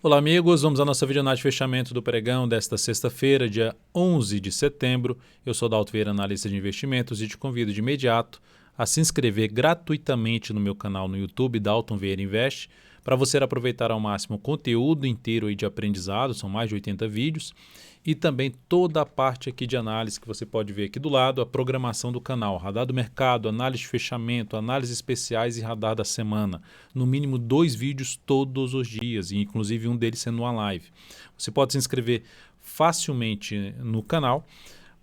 Olá amigos, vamos à nossa videoanálise de fechamento do pregão desta sexta-feira, dia 11 de setembro. Eu sou Dalton Vieira, analista de investimentos, e te convido de imediato a se inscrever gratuitamente no meu canal no YouTube, Dalton Vieira Invest, para você aproveitar ao máximo o conteúdo inteiro aí de aprendizado, são mais de 80 vídeos, e também toda a parte aqui de análise que você pode ver aqui do lado, a programação do canal, radar do mercado, análise de fechamento, análises especiais e radar da semana. No mínimo 2 vídeos todos os dias, e inclusive um deles sendo uma live. Você pode se inscrever facilmente no canal,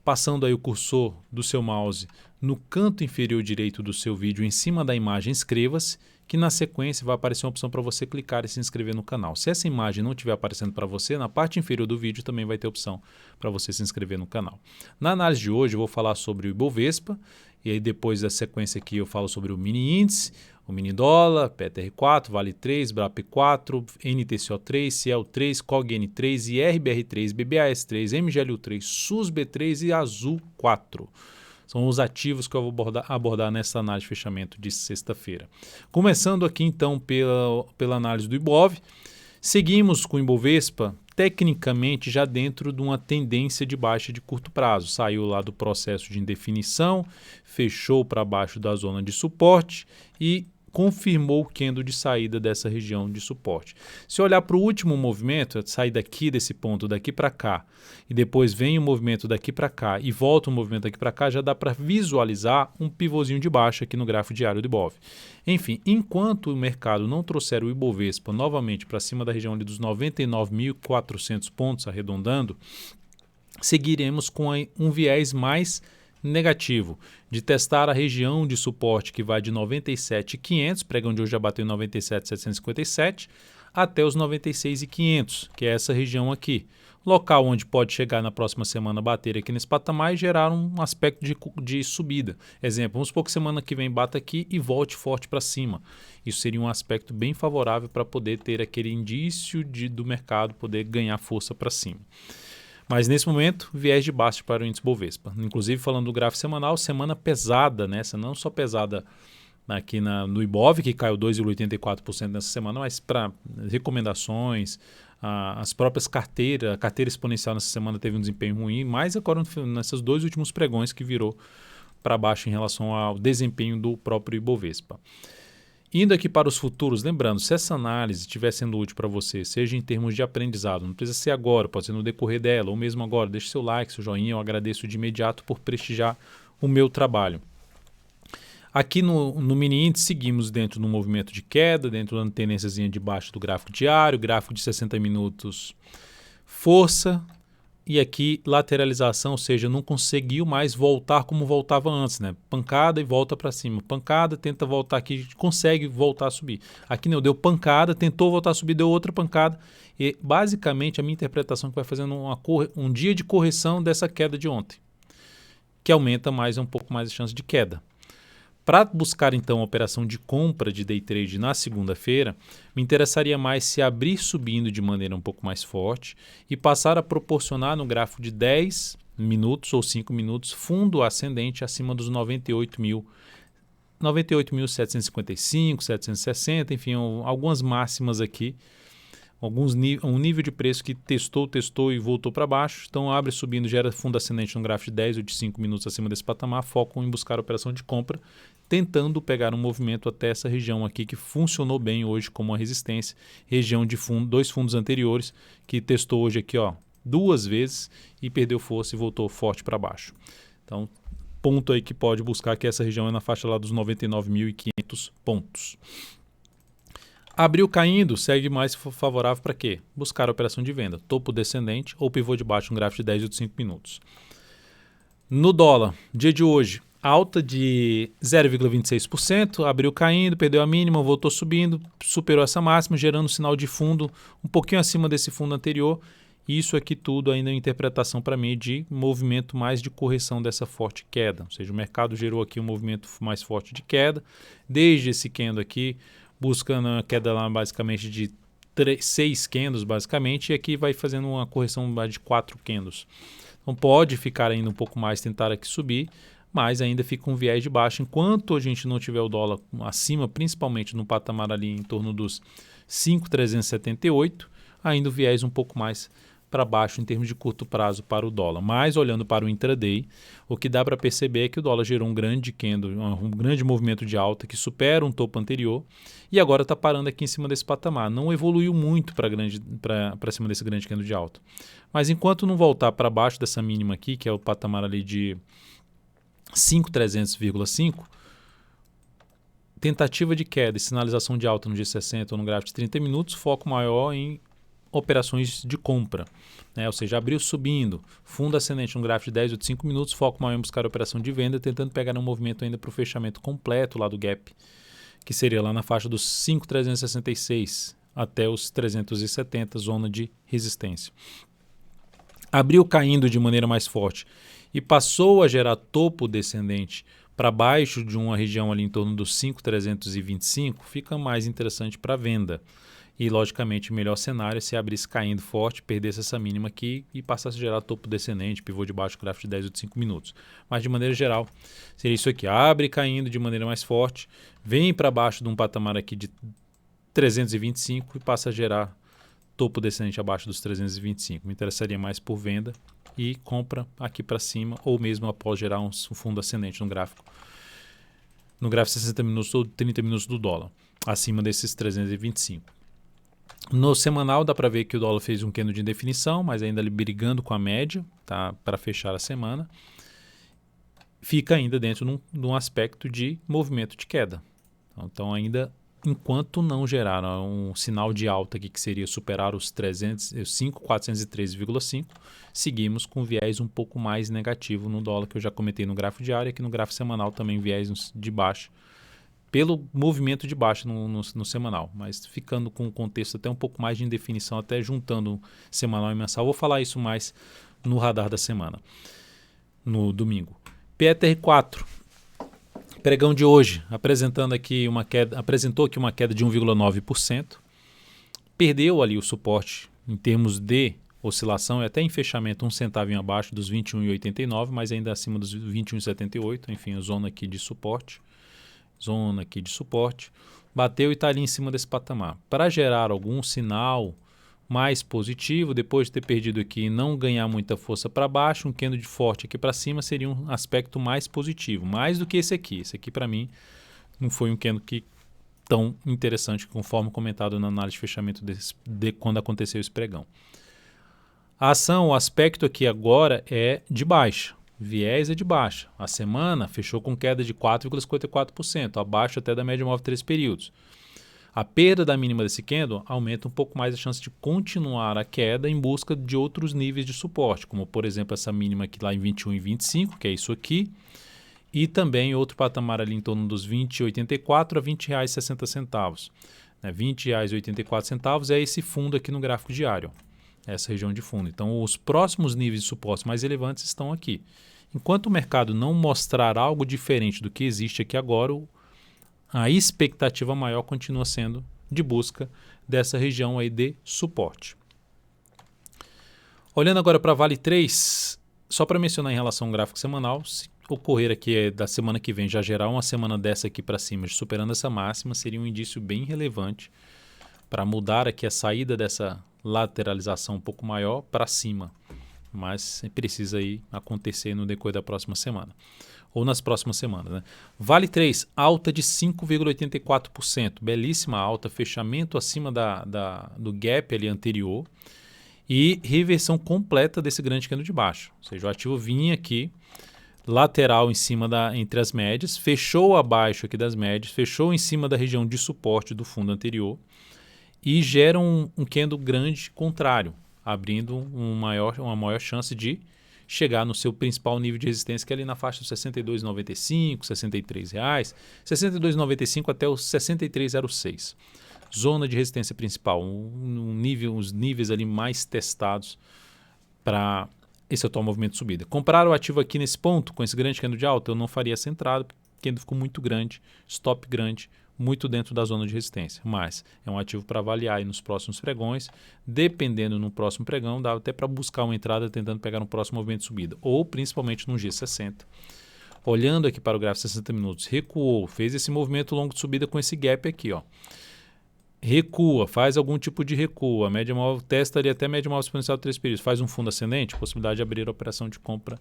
passando aí o cursor do seu mouse no canto inferior direito do seu vídeo, em cima da imagem inscreva-se, que na sequência vai aparecer uma opção para você clicar e se inscrever no canal. Se essa imagem não estiver aparecendo para você, na parte inferior do vídeo também vai ter opção para você se inscrever no canal. Na análise de hoje eu vou falar sobre o Ibovespa, e aí depois da sequência aqui eu falo sobre o mini índice, o mini dólar, PTR4, Vale 3, BRAP4, NTCO3, Ciel3, COGN3, IRBR3, BBAS3, MGLU3, SUSB3 e Azul4. São os ativos que eu vou abordar nessa análise de fechamento de sexta-feira. Começando aqui então pela análise do Ibov, seguimos com o Ibovespa tecnicamente já dentro de uma tendência de baixa de curto prazo. Saiu lá do processo de indefinição, fechou para baixo da zona de suporte e confirmou o candle de saída dessa região de suporte. Se olhar para o último movimento, sair daqui desse ponto, daqui para cá, e depois vem o movimento daqui para cá e volta o movimento daqui para cá, já dá para visualizar um pivôzinho de baixa aqui no gráfico diário do Ibov. Enfim, enquanto o mercado não trouxer o Ibovespa novamente para cima da região ali dos 99.400 pontos, arredondando, seguiremos com um viés mais negativo, de testar a região de suporte que vai de 97.500, pregão de hoje já bateu em 97.757, até os 96.500, que é essa região aqui. Local onde pode chegar na próxima semana, bater aqui nesse patamar e gerar um aspecto de subida. Exemplo, vamos supor que semana que vem bata aqui e volte forte para cima. Isso seria um aspecto bem favorável para poder ter aquele indício do mercado poder ganhar força para cima. Mas nesse momento, viés de baixa para o índice Bovespa. Inclusive, falando do gráfico semanal, semana pesada nessa, não só pesada aqui no Ibov, que caiu 2,84% nessa semana, mas para recomendações, as próprias carteiras, a carteira exponencial nessa semana teve um desempenho ruim, mas agora nesses 2 últimos pregões que virou para baixo em relação ao desempenho do próprio Ibovespa. Indo aqui para os futuros, lembrando, se essa análise estiver sendo útil para você, seja em termos de aprendizado, não precisa ser agora, pode ser no decorrer dela, ou mesmo agora, deixe seu like, seu joinha, eu agradeço de imediato por prestigiar o meu trabalho. Aqui no mini índice seguimos dentro de um movimento de queda, dentro de uma tendênciazinha de baixo do gráfico diário, gráfico de 60 minutos, força. E aqui lateralização, ou seja, não conseguiu mais voltar como voltava antes, né? Pancada e volta para cima. Pancada, tenta voltar aqui, consegue voltar a subir. Aqui não, deu pancada, tentou voltar a subir, deu outra pancada. E basicamente a minha interpretação é que vai fazendo um dia de correção dessa queda de ontem, que aumenta um pouco mais a chance de queda. Para buscar então a operação de compra de day trade na segunda-feira, me interessaria mais se abrir subindo de maneira um pouco mais forte e passar a proporcionar no gráfico de 10 minutos ou 5 minutos fundo ascendente acima dos 98.755, 760, enfim, algumas máximas aqui, um nível de preço que testou e voltou para baixo. Então abre subindo, gera fundo ascendente no gráfico de 10 ou de 5 minutos acima desse patamar, foco em buscar a operação de compra, tentando pegar um movimento até essa região aqui que funcionou bem hoje como uma resistência, região de 2 fundos anteriores que testou hoje aqui 2 vezes e perdeu força e voltou forte para baixo. Então ponto aí que pode buscar, que essa região é na faixa lá dos 99.500 pontos. Abriu caindo, segue mais favorável para quê? Buscar a operação de venda, topo descendente ou pivô de baixo, um gráfico de 10 ou de 5 minutos. No dólar, dia de hoje, alta de 0,26%, abriu caindo, perdeu a mínima, voltou subindo, superou essa máxima, gerando um sinal de fundo um pouquinho acima desse fundo anterior. Isso aqui tudo ainda é interpretação para mim de movimento mais de correção dessa forte queda. Ou seja, o mercado gerou aqui um movimento mais forte de queda, desde esse candle aqui, buscando a queda lá basicamente de 6 candles basicamente, e aqui vai fazendo uma correção de 4 candles. Então pode ficar ainda um pouco mais, tentar aqui subir, mas ainda fica um viés de baixo. Enquanto a gente não tiver o dólar acima, principalmente no patamar ali em torno dos 5,378, ainda o viés um pouco mais para baixo em termos de curto prazo para o dólar. Mas olhando para o intraday, o que dá para perceber é que o dólar gerou um grande candle, um grande movimento de alta que supera um topo anterior e agora está parando aqui em cima desse patamar. Não evoluiu muito para cima desse grande candle de alta. Mas enquanto não voltar para baixo dessa mínima aqui, que é o patamar ali de 5.300,5, tentativa de queda e sinalização de alta no G60 ou no gráfico de 30 minutos, foco maior em operações de compra, né? Ou seja, abriu subindo, fundo ascendente no gráfico de 10 ou de 5 minutos, foco maior em buscar a operação de venda, tentando pegar um movimento ainda para o fechamento completo lá do gap, que seria lá na faixa dos 5.366 até os 370, zona de resistência. Abriu caindo de maneira mais forte e passou a gerar topo descendente para baixo de uma região ali em torno dos 5.325, fica mais interessante para venda. E, logicamente, o melhor cenário é se abrisse caindo forte, perdesse essa mínima aqui e passasse a gerar topo descendente, pivô de baixo, gráfico de 10 ou de 5 minutos. Mas, de maneira geral, seria isso aqui. Abre caindo de maneira mais forte, vem para baixo de um patamar aqui de 325 e passa a gerar topo descendente abaixo dos 325. Me interessaria mais por venda e compra aqui para cima, ou mesmo após gerar um fundo ascendente no gráfico de 60 minutos ou 30 minutos do dólar, acima desses 325. No semanal dá para ver que o dólar fez um candle de indefinição, mas ainda ali brigando com a média, tá, para fechar a semana. Fica ainda dentro de um aspecto de movimento de queda. Então ainda, enquanto não gerar um sinal de alta aqui que seria superar os 5.413,5, seguimos com viés um pouco mais negativo no dólar, que eu já comentei no gráfico diário, e aqui no gráfico semanal também viés de baixa, pelo movimento de baixa no semanal, mas ficando com um contexto até um pouco mais de indefinição, até juntando semanal e mensal. Vou falar isso mais no radar da semana, no domingo. PETR4, pregão de hoje, apresentou aqui uma queda de 1,9%, perdeu ali o suporte em termos de oscilação e até em fechamento um centavinho abaixo dos 21,89, mas ainda acima dos 21,78, enfim, a zona aqui de suporte. Bateu e está ali em cima desse patamar. Para gerar algum sinal mais positivo, depois de ter perdido aqui e não ganhar muita força para baixo, um candle de forte aqui para cima seria um aspecto mais positivo, mais do que esse aqui. Esse aqui para mim não foi um candle tão interessante conforme comentado na análise de fechamento quando aconteceu esse pregão. A ação, o aspecto aqui agora é de baixa. Viés é de baixa. A semana fechou com queda de 4,54%, abaixo até da média móvel de 3 períodos. A perda da mínima desse candle aumenta um pouco mais a chance de continuar a queda em busca de outros níveis de suporte, como por exemplo essa mínima aqui lá em 21,25, que é isso aqui, e também outro patamar ali em torno dos 20,84 a R$ 20,60. R$ 20,84 é esse fundo aqui no gráfico diário, essa região de fundo. Então os próximos níveis de suporte mais relevantes estão aqui. Enquanto o mercado não mostrar algo diferente do que existe aqui agora, a expectativa maior continua sendo de busca dessa região aí de suporte. Olhando agora para Vale 3, só para mencionar em relação ao gráfico semanal, se ocorrer aqui da semana que vem já gerar uma semana dessa aqui para cima, superando essa máxima, seria um indício bem relevante para mudar aqui a saída dessa lateralização um pouco maior para cima. Mas precisa aí acontecer no decorrer da próxima semana, ou nas próximas semanas, né? Vale 3, alta de 5,84%, belíssima alta, fechamento acima do gap ali anterior e reversão completa desse grande candle de baixo. Ou seja, o ativo vinha aqui, lateral em cima entre as médias, fechou abaixo aqui das médias, fechou em cima da região de suporte do fundo anterior e gera um candle grande contrário, abrindo uma maior chance de chegar no seu principal nível de resistência, que é ali na faixa dos R$ 62,95, R$ 63, R$ 62,95 até os R$ 63,06. Zona de resistência principal, os níveis ali mais testados para esse atual movimento de subida. Comprar o ativo aqui nesse ponto, com esse grande candle de alta, eu não faria essa entrada, porque o candle ficou muito grande, stop grande, muito dentro da zona de resistência, mas é um ativo para avaliar aí nos próximos pregões, dependendo no próximo pregão, dá até para buscar uma entrada tentando pegar um próximo movimento de subida, ou principalmente no G60. Olhando aqui para o gráfico de 60 minutos, recuou, fez esse movimento longo de subida com esse gap aqui, ó. recua, faz algum tipo de recuo, a média móvel testa ali até média móvel exponencial de 3 períodos, faz um fundo ascendente, possibilidade de abrir a operação de compra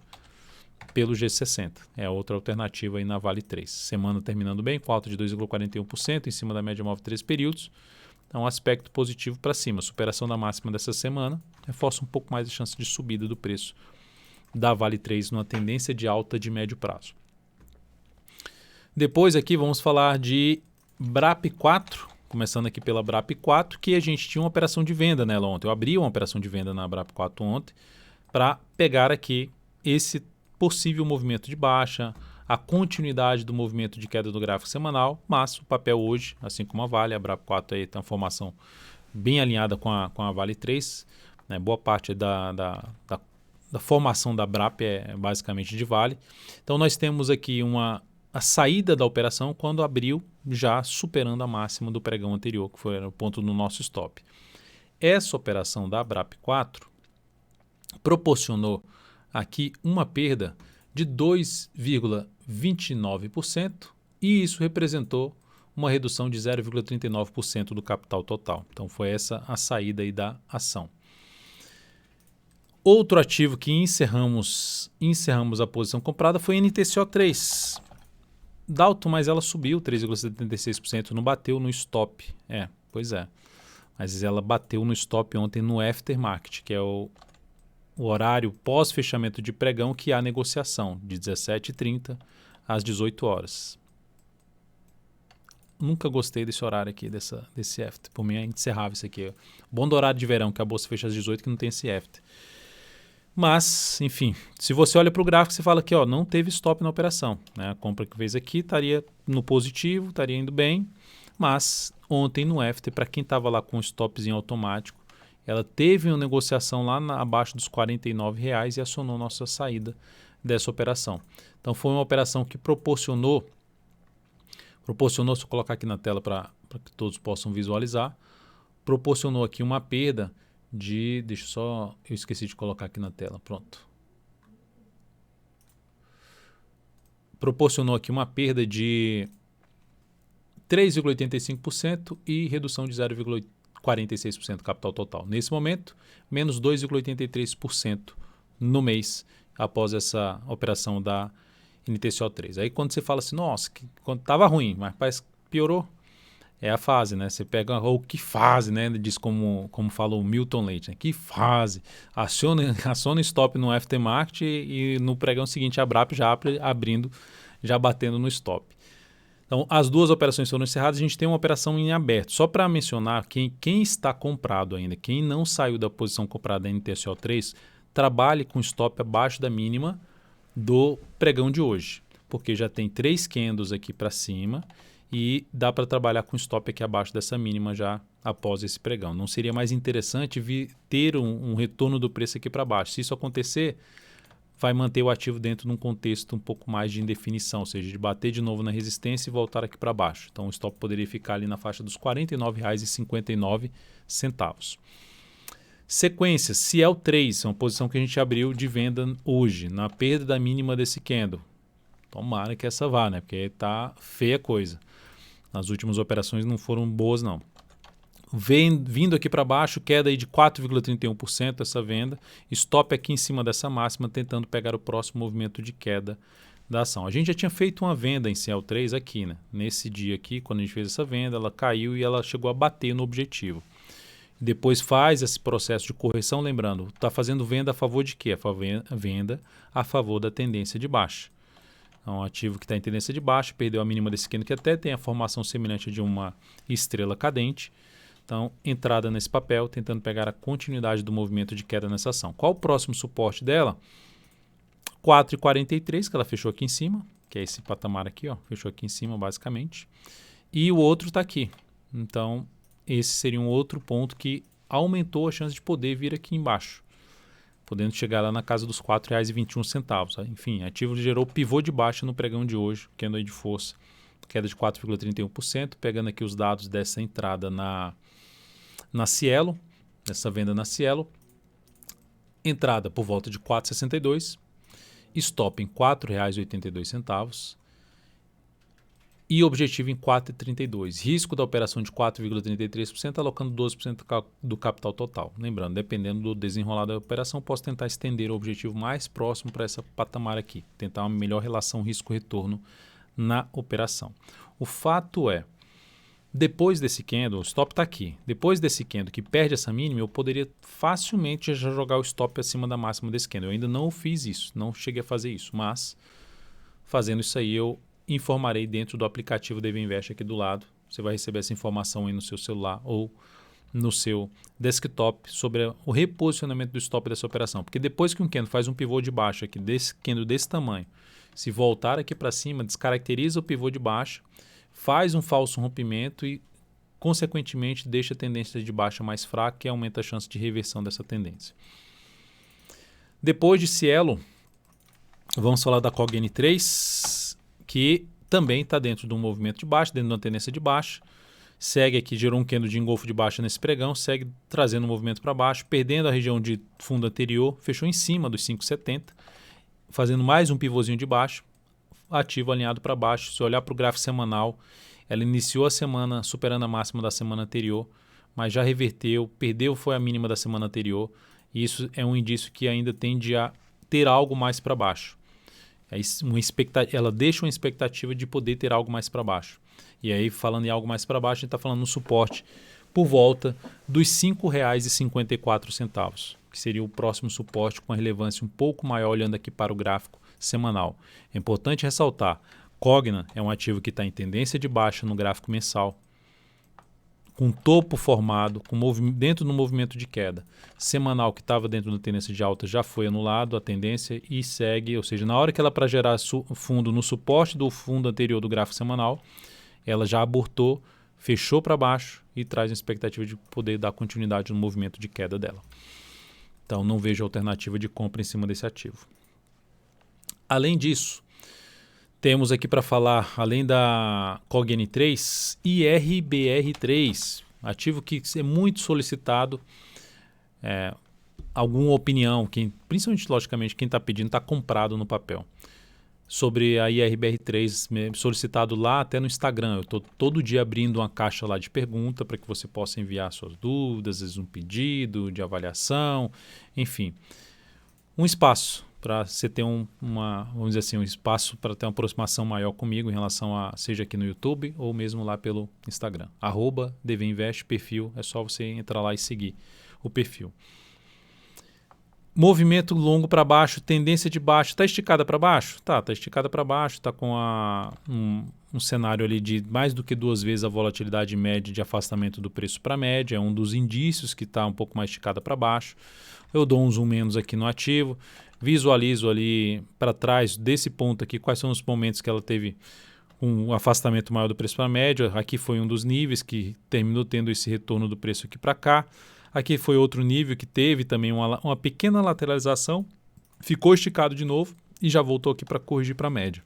pelo G60. É outra alternativa aí na Vale 3. Semana terminando bem, com alta de 2,41% em cima da média móvel de 3 períodos. Então, um aspecto positivo para cima. Superação da máxima dessa semana reforça um pouco mais a chance de subida do preço da Vale 3 numa tendência de alta de médio prazo. Depois aqui vamos falar de BRAP 4, começando aqui pela BRAP 4, que a gente tinha uma operação de venda nela ontem. Eu abri uma operação de venda na BRAP 4 ontem para pegar aqui esse possível movimento de baixa, a continuidade do movimento de queda do gráfico semanal, mas o papel hoje, assim como a Vale, a BRAP 4 aí tem uma formação bem alinhada com a Vale 3, né? Boa parte da formação da BRAP é basicamente de Vale. Então nós temos aqui a saída da operação quando abriu já superando a máxima do pregão anterior, que foi o ponto do nosso stop. Essa operação da BRAP 4 proporcionou aqui uma perda de 2,29% e isso representou uma redução de 0,39% do capital total. Então foi essa a saída aí da ação. Outro ativo que encerramos a posição comprada foi NTCO3. Dalton, mas ela subiu 3,76%, não bateu no stop. Pois é. Mas ela bateu no stop ontem no aftermarket, que é o horário pós-fechamento de pregão que há negociação, de 17h30 às 18 horas. Nunca gostei desse horário aqui, desse after. Por mim, a gente encerrava isso aqui. Bom do horário de verão, que a bolsa fecha às 18 que não tem esse after. Mas, enfim, se você olha para o gráfico, você fala que não teve stop na operação, né? A compra que fez aqui estaria no positivo, estaria indo bem, mas ontem no after, para quem estava lá com o stopzinho automático, ela teve uma negociação lá abaixo dos R$49 e acionou nossa saída dessa operação. Então foi uma operação que proporcionou, se eu colocar aqui na tela para que todos possam visualizar, proporcionou aqui uma perda de, eu esqueci de colocar aqui na tela, pronto. Proporcionou aqui uma perda de 3,85% e redução de 0,46% do capital total. Nesse momento, menos 2,83% no mês após essa operação da NTCO3. Aí quando você fala assim, nossa, quando estava ruim, mas parece que piorou, é a fase, né? Você pega, ou que fase, né? Diz como fala o Milton Leite, né? Que fase. Aciona stop no aftermarket e no pregão seguinte a BRAP já abrindo, já batendo no stop. Então, as duas operações foram encerradas, a gente tem uma operação em aberto. Só para mencionar, quem está comprado ainda, quem não saiu da posição comprada da NTCO3, trabalhe com stop abaixo da mínima do pregão de hoje, porque já tem 3 candles aqui para cima e dá para trabalhar com stop aqui abaixo dessa mínima já após esse pregão. Não seria mais interessante ter um retorno do preço aqui para baixo? Se isso acontecer, vai manter o ativo dentro de um contexto um pouco mais de indefinição, ou seja, de bater de novo na resistência e voltar aqui para baixo. Então o stop poderia ficar ali na faixa dos R$ 49,59. Sequência, Ciel 3, é uma posição que a gente abriu de venda hoje, na perda da mínima desse candle. Tomara que essa vá, né? Porque tá feia a coisa. As últimas operações não foram boas, não. Vindo aqui para baixo, queda aí de 4,31% essa venda. Stop aqui em cima dessa máxima, tentando pegar o próximo movimento de queda da ação. A gente já tinha feito uma venda em Ciel 3 aqui, né? Nesse dia aqui, quando a gente fez essa venda, ela caiu e ela chegou a bater no objetivo. Depois faz esse processo de correção, lembrando, está fazendo venda a favor de quê? Venda a favor da tendência de baixa. É um ativo que está em tendência de baixa, perdeu a mínima desse candle, que até tem a formação semelhante de uma estrela cadente. Então, entrada nesse papel, tentando pegar a continuidade do movimento de queda nessa ação. Qual o próximo suporte dela? 4,43, que ela fechou aqui em cima, que é esse patamar aqui, ó, fechou aqui em cima basicamente. E o outro está aqui. Então, esse seria um outro ponto que aumentou a chance de poder vir aqui embaixo, podendo chegar lá na casa dos R$ 4,21. Enfim, ativo gerou pivô de baixa no pregão de hoje, candle aí de força, queda de 4,31%, pegando aqui os dados dessa entrada na Cielo, nessa venda na Cielo, entrada por volta de 4,62, stop em R$ 4,82, e objetivo em 4,32. Risco da operação de 4,33%, alocando 12% do capital total. Lembrando, dependendo do desenrolar da operação, posso tentar estender o objetivo mais próximo para essa patamar aqui, tentar uma melhor relação risco-retorno na operação. O fato é, depois desse candle, o stop está aqui. Depois desse candle que perde essa mínima, eu poderia facilmente já jogar o stop acima da máxima desse candle. Eu ainda não fiz isso, não cheguei a fazer isso, mas fazendo isso aí eu informarei dentro do aplicativo DVinvest aqui do lado. Você vai receber essa informação aí no seu celular ou no seu desktop sobre o reposicionamento do stop dessa operação. Porque depois que um candle faz um pivô de baixo aqui, desse candle desse tamanho, se voltar aqui para cima, descaracteriza o pivô de baixo, faz um falso rompimento e, consequentemente, deixa a tendência de baixa mais fraca e aumenta a chance de reversão dessa tendência. Depois de Cielo, vamos falar da COGN3, que também está dentro de um movimento de baixa, dentro de uma tendência de baixa. Segue aqui, gerou um candle de engolfo de baixa nesse pregão, segue trazendo um movimento para baixo, perdendo a região de fundo anterior, fechou em cima dos 5,70, fazendo mais um pivôzinho de baixo, ativo alinhado para baixo. Se olhar para o gráfico semanal, ela iniciou a semana superando a máxima da semana anterior, mas já reverteu, perdeu foi a mínima da semana anterior, e isso é um indício que ainda tende a ter algo mais para baixo. Ela deixa uma expectativa de poder ter algo mais para baixo. E aí, falando em algo mais para baixo, a gente está falando no suporte por volta dos R$ 5,54, que seria o próximo suporte com a relevância um pouco maior, olhando aqui para o gráfico semanal. É importante ressaltar, Cogna é um ativo que está em tendência de baixa no gráfico mensal, com topo formado, dentro do movimento de queda. Semanal que estava dentro da tendência de alta já foi anulado a tendência e segue, ou seja, na hora que ela para gerar fundo no suporte do fundo anterior do gráfico semanal, ela já abortou, fechou para baixo e traz a expectativa de poder dar continuidade no movimento de queda dela. Então não vejo alternativa de compra em cima desse ativo. Além disso, temos aqui para falar, além da COGN3, IRBR3, ativo que é muito solicitado. Alguma opinião, principalmente, logicamente, quem está pedindo está comprado no papel. Sobre a IRBR3, solicitado lá até no Instagram. Eu estou todo dia abrindo uma caixa lá de pergunta para que você possa enviar suas dúvidas, às vezes um pedido de avaliação, enfim. Um espaço para você ter vamos dizer assim, um espaço para ter uma aproximação maior comigo em relação a, seja aqui no YouTube ou mesmo lá pelo Instagram. @DVinvest, perfil, é só você entrar lá e seguir o perfil. Movimento longo para baixo, tendência de baixo, está esticada para baixo? Tá esticada para baixo, está com um cenário ali de mais do que 2 vezes a volatilidade média de afastamento do preço para a média, é um dos indícios que está um pouco mais esticada para baixo. Eu dou um zoom menos aqui no ativo, visualizo ali para trás desse ponto aqui quais são os momentos que ela teve um afastamento maior do preço para a média. Aqui foi um dos níveis que terminou tendo esse retorno do preço aqui para cá. Aqui foi outro nível que teve também uma pequena lateralização, ficou esticado de novo e já voltou aqui para corrigir para a média.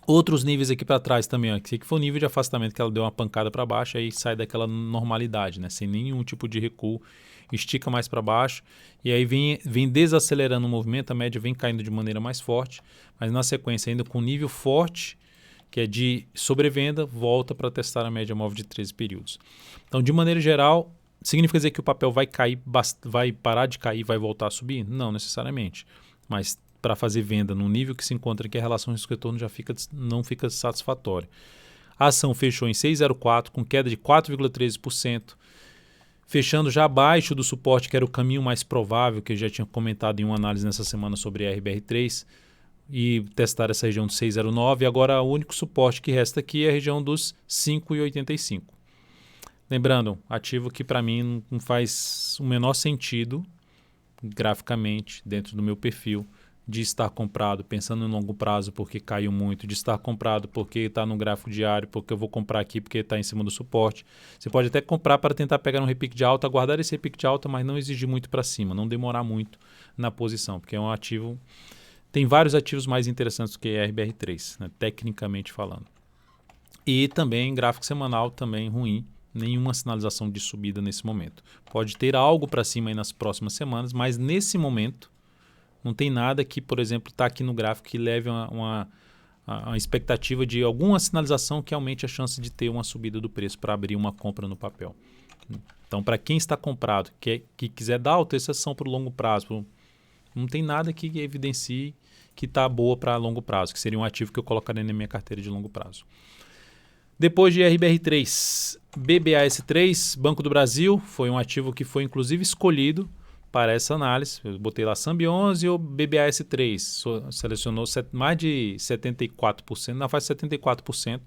Outros níveis aqui para trás também, aqui que foi o nível de afastamento que ela deu uma pancada para baixo, aí sai daquela normalidade, né? Sem nenhum tipo de recuo, estica mais para baixo e aí vem desacelerando o movimento, a média vem caindo de maneira mais forte, mas na sequência ainda com nível forte, que é de sobrevenda, volta para testar a média móvel de 13 períodos. Então, de maneira geral, significa dizer que o papel vai cair, vai parar de cair e vai voltar a subir? Não necessariamente. Mas para fazer venda no nível que se encontra aqui, a relação risco-retorno já não fica satisfatória. A ação fechou em 6,04 com queda de 4,13%, fechando já abaixo do suporte, que era o caminho mais provável, que eu já tinha comentado em uma análise nessa semana sobre a RBR3, e testar essa região de 6,09. Agora, o único suporte que resta aqui é a região dos 5,85. Lembrando, ativo que para mim não faz o menor sentido, graficamente, dentro do meu perfil, de estar comprado pensando em longo prazo porque caiu muito, de estar comprado porque está no gráfico diário, porque eu vou comprar aqui porque está em cima do suporte. Você pode até comprar para tentar pegar um repique de alta, aguardar esse repique de alta, mas não exigir muito para cima, não demorar muito na posição, porque é um ativo... Tem vários ativos mais interessantes do que a RBR3, né, tecnicamente falando. E também gráfico semanal também ruim, nenhuma sinalização de subida nesse momento. Pode ter algo para cima aí nas próximas semanas, mas nesse momento não tem nada que, por exemplo, está aqui no gráfico que leve uma a expectativa de alguma sinalização que aumente a chance de ter uma subida do preço para abrir uma compra no papel. Então, para quem está comprado, que quiser dar autorização para o longo prazo, não tem nada que evidencie que está boa para longo prazo, que seria um ativo que eu colocaria na minha carteira de longo prazo. Depois de RBR3, BBAS3, Banco do Brasil, foi um ativo que foi inclusive escolhido para essa análise. Eu botei lá Sambi11 ou BBAS3, selecionou mais de 74%, na faixa de 74%,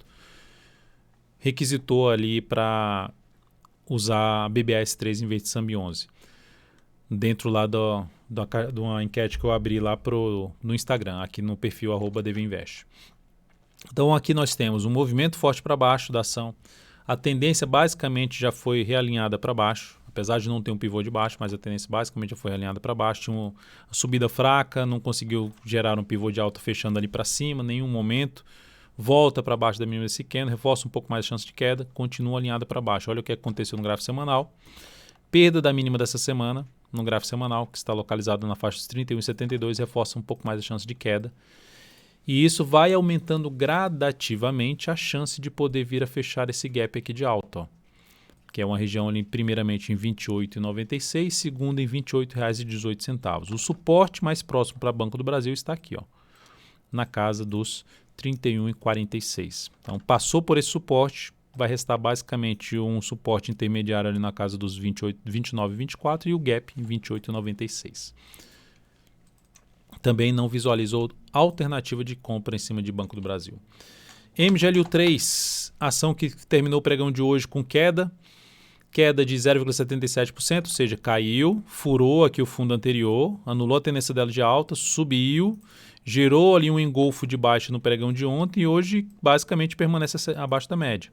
requisitou ali para usar BBAS3 em vez de Sambi11. Dentro lá de uma enquete que eu abri lá no Instagram, aqui no perfil @devinvest. Então aqui nós temos um movimento forte para baixo da ação. A tendência basicamente já foi realinhada para baixo, apesar de não ter um pivô de baixo, mas a tendência basicamente já foi realinhada para baixo. Tinha uma subida fraca, não conseguiu gerar um pivô de alta fechando ali para cima, nenhum momento. Volta para baixo da mínima desse candle, reforça um pouco mais a chance de queda, continua alinhada para baixo. Olha o que aconteceu no gráfico semanal. Perda da mínima dessa semana, no gráfico semanal, que está localizado na faixa de 31,72, reforça um pouco mais a chance de queda. E isso vai aumentando gradativamente a chance de poder vir a fechar esse gap aqui de alta, ó, que é uma região ali primeiramente em R$ 28,96, segunda em R$ 28,18. O suporte mais próximo para Banco do Brasil está aqui, ó, na casa dos R$ 31,46. Então passou por esse suporte, vai restar basicamente um suporte intermediário ali na casa dos 29,24 e o gap em 28,96. Também não visualizou alternativa de compra em cima de Banco do Brasil. MGLU3, ação que terminou o pregão de hoje com queda de 0,77%, ou seja, caiu, furou aqui o fundo anterior, anulou a tendência dela de alta, subiu, gerou ali um engolfo de baixa no pregão de ontem e hoje basicamente permanece abaixo da média.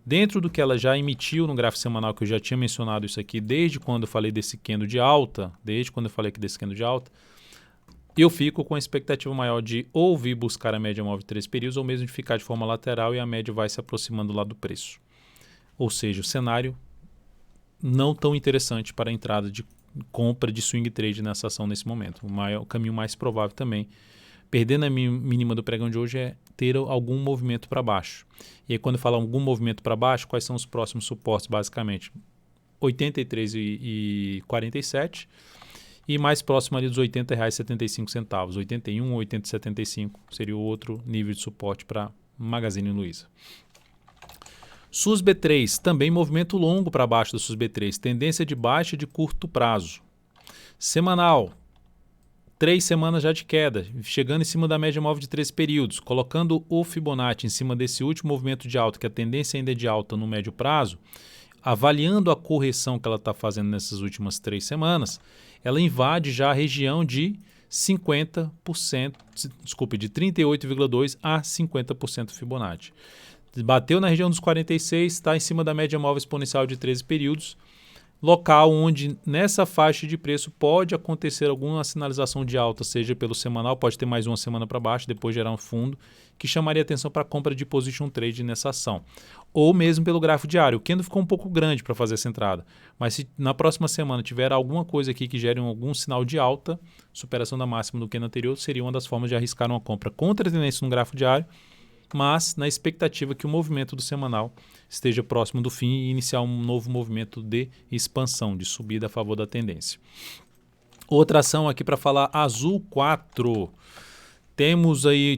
Dentro do que ela já emitiu no gráfico semanal, que eu já tinha mencionado isso aqui desde quando eu falei desse candle de alta, eu fico com a expectativa maior de ou vir buscar a média móvel de 3 períodos ou mesmo de ficar de forma lateral e a média vai se aproximando lá do preço. Ou seja, o cenário não tão interessante para a entrada de compra de swing trade nessa ação nesse momento. O caminho mais provável também, perdendo a mínima do pregão de hoje, é ter algum movimento para baixo. E aí quando eu falo algum movimento para baixo, quais são os próximos suportes basicamente? 83,47 e mais próximo ali dos R$ 80,75, 81 ou 80,75 seria o outro nível de suporte para Magazine Luiza. SUSB3, também movimento longo para baixo do SUSB3, tendência de baixa de curto prazo. Semanal, 3 semanas já de queda, chegando em cima da média móvel de 3 períodos, colocando o Fibonacci em cima desse último movimento de alta, que a tendência ainda é de alta no médio prazo, avaliando a correção que ela está fazendo nessas últimas 3 semanas, ela invade já a região de 50%, de 38,2% a 50% Fibonacci. Bateu na região dos 46, está em cima da média móvel exponencial de 13 períodos, local onde nessa faixa de preço pode acontecer alguma sinalização de alta, seja pelo semanal, pode ter mais uma semana para baixo, depois gerar um fundo, que chamaria atenção para a compra de position trade nessa ação. Ou mesmo pelo gráfico diário. O candle ficou um pouco grande para fazer essa entrada, mas se na próxima semana tiver alguma coisa aqui que gere algum sinal de alta, superação da máxima do candle anterior, seria uma das formas de arriscar uma compra contra a tendência no gráfico diário, mas na expectativa que o movimento do semanal esteja próximo do fim e iniciar um novo movimento de expansão, de subida a favor da tendência. Outra ação aqui para falar, Azul 4.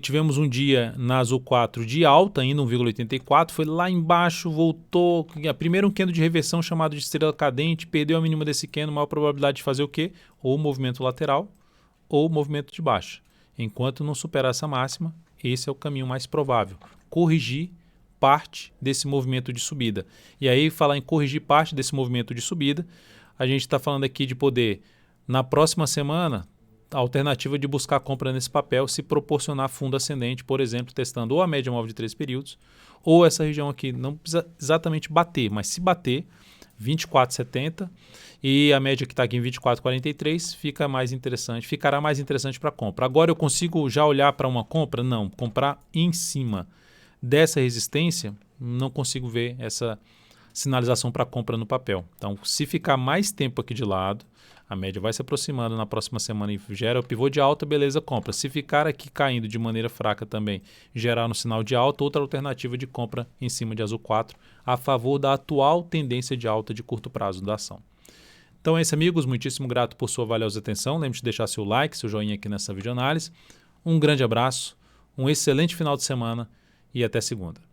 Tivemos um dia na Azul 4 de alta, ainda 1,84, foi lá embaixo, voltou, primeiro um candle de reversão chamado de estrela cadente, perdeu a mínima desse candle, maior probabilidade de fazer o quê? Ou movimento lateral ou movimento de baixa. Enquanto não superar essa máxima, esse é o caminho mais provável. Corrigir parte desse movimento de subida. E aí, falar em corrigir parte desse movimento de subida, a gente está falando aqui de poder, na próxima semana, a alternativa de buscar compra nesse papel se proporcionar fundo ascendente, por exemplo, testando ou a média móvel de 3 períodos, ou essa região aqui, não precisa exatamente bater, mas se bater, 24,70 e a média que está aqui em 24,43 ficará mais interessante para compra. Agora eu consigo já olhar para uma compra? Não, comprar em cima dessa resistência, não consigo ver essa sinalização para compra no papel. Então, se ficar mais tempo aqui de lado, A média vai se aproximando na próxima semana e gera o pivô de alta, beleza, compra. Se ficar aqui caindo de maneira fraca também, gerar no sinal de alta, outra alternativa de compra em cima de Azul 4, a favor da atual tendência de alta de curto prazo da ação. Então é isso, amigos. Muitíssimo grato por sua valiosa atenção. Lembre-se de deixar seu like, seu joinha aqui nessa videoanálise. Um grande abraço, um excelente final de semana e até segunda.